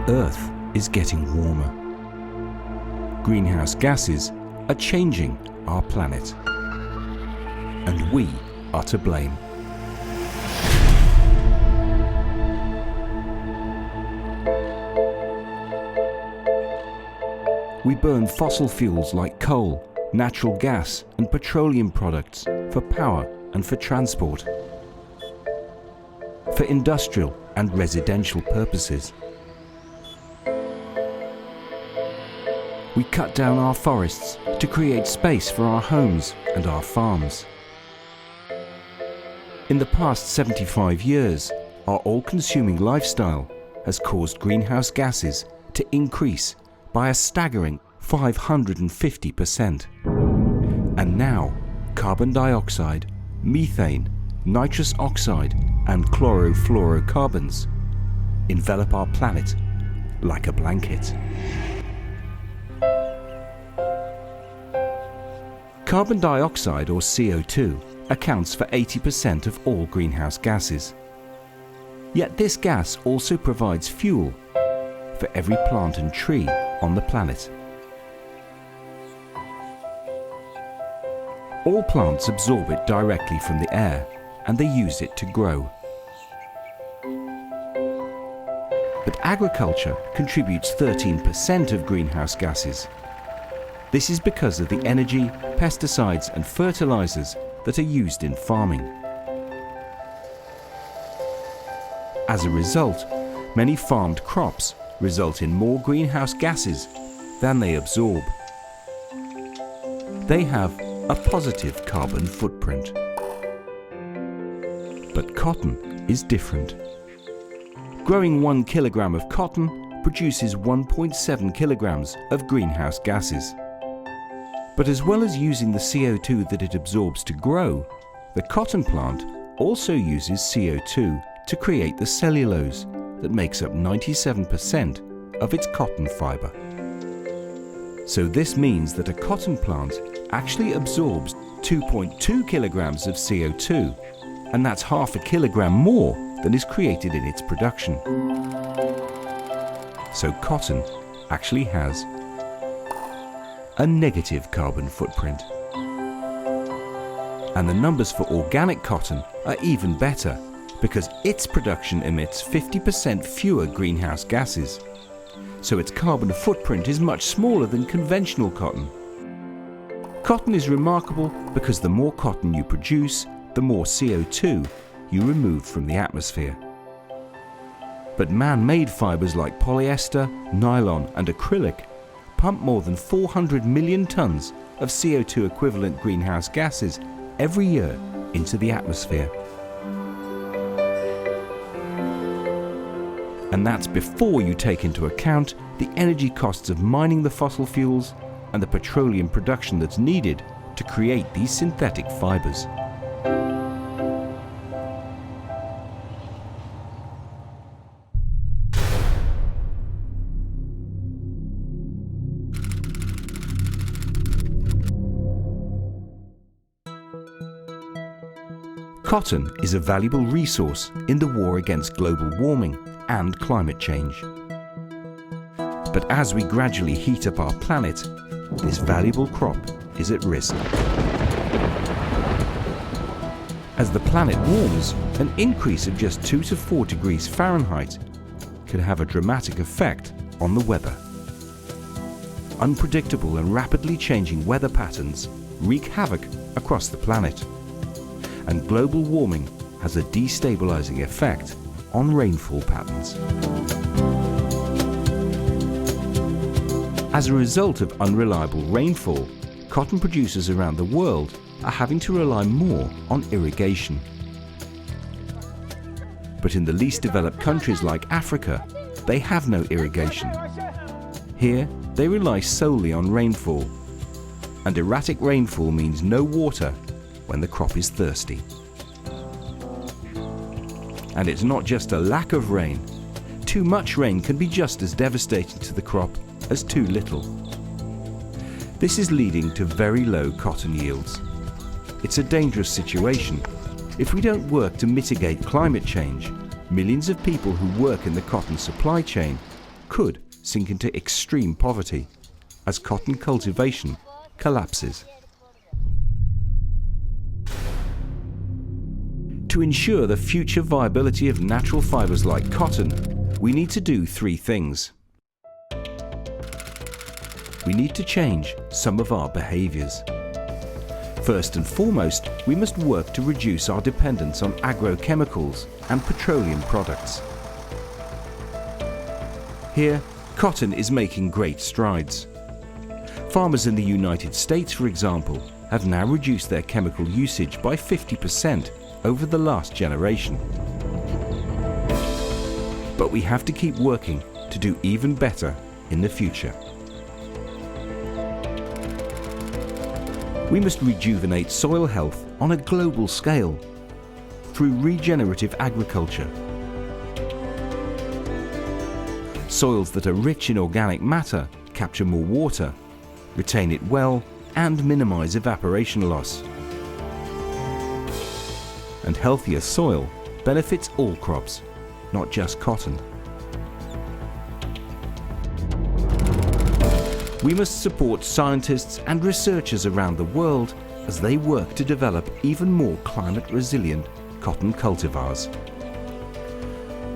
Earth is getting warmer. Greenhouse gases are changing our planet. And we are to blame. We burn fossil fuels like coal, natural gas and petroleum products for power and for transport, for industrial and residential purposes. We cut down our forests to create space for our homes and our farms. In the past 75 years, our all-consuming lifestyle has caused greenhouse gases to increase by a staggering 550%. And now, carbon dioxide, methane, nitrous oxide and chlorofluorocarbons envelop our planet like a blanket. Carbon dioxide, or CO2, accounts for 80% of all greenhouse gases. Yet this gas also provides fuel for every plant and tree on the planet. All plants absorb it directly from the air, and they use it to grow. But agriculture contributes 13% of greenhouse gases. This is because of the energy, pesticides and fertilizers that are used in farming. As a result, many farmed crops result in more greenhouse gases than they absorb. They have a positive carbon footprint. But cotton is different. Growing 1 kilogram of cotton produces 1.7 kilograms of greenhouse gases. But as well as using the CO2 that it absorbs to grow, the cotton plant also uses CO2 to create the cellulose that makes up 97% of its cotton fiber. So this means that a cotton plant actually absorbs 2.2 kilograms of CO2, and that's half a kilogram more than is created in its production. So cotton actually has a negative carbon footprint. And the numbers for organic cotton are even better, because its production emits 50% fewer greenhouse gases. So its carbon footprint is much smaller than conventional cotton. Cotton is remarkable because the more cotton you produce, the more CO2 you remove from the atmosphere. But man-made fibers like polyester, nylon and acrylic pump more than 400 million tons of CO2 equivalent greenhouse gases every year into the atmosphere. And that's before you take into account the energy costs of mining the fossil fuels and the petroleum production that's needed to create these synthetic fibers. Cotton is a valuable resource in the war against global warming and climate change. But as we gradually heat up our planet, this valuable crop is at risk. As the planet warms, an increase of just 2 to 4 degrees Fahrenheit can have a dramatic effect on the weather. Unpredictable and rapidly changing weather patterns wreak havoc across the planet. And global warming has a destabilizing effect on rainfall patterns. As a result of unreliable rainfall, cotton producers around the world are having to rely more on irrigation. But in the least developed countries like Africa, they have no irrigation. Here, they rely solely on rainfall. And erratic rainfall means no water when the crop is thirsty. And it's not just a lack of rain. Too much rain can be just as devastating to the crop as too little. This is leading to very low cotton yields. It's a dangerous situation. If we don't work to mitigate climate change, millions of people who work in the cotton supply chain could sink into extreme poverty as cotton cultivation collapses. To ensure the future viability of natural fibres like cotton, we need to do three things. We need to change some of our behaviours. First and foremost, we must work to reduce our dependence on agrochemicals and petroleum products. Here, cotton is making great strides. Farmers in the United States, for example, have now reduced their chemical usage by 50% over the last generation. But we have to keep working to do even better in the future. We must rejuvenate soil health on a global scale through regenerative agriculture. Soils that are rich in organic matter capture more water, retain it well, and minimize evaporation loss. And healthier soil benefits all crops, not just cotton. We must support scientists and researchers around the world as they work to develop even more climate-resilient cotton cultivars.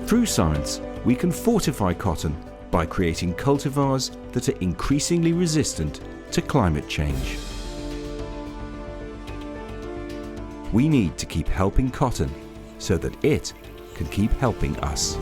Through science, we can fortify cotton by creating cultivars that are increasingly resistant to climate change. We need to keep helping cotton so that it can keep helping us.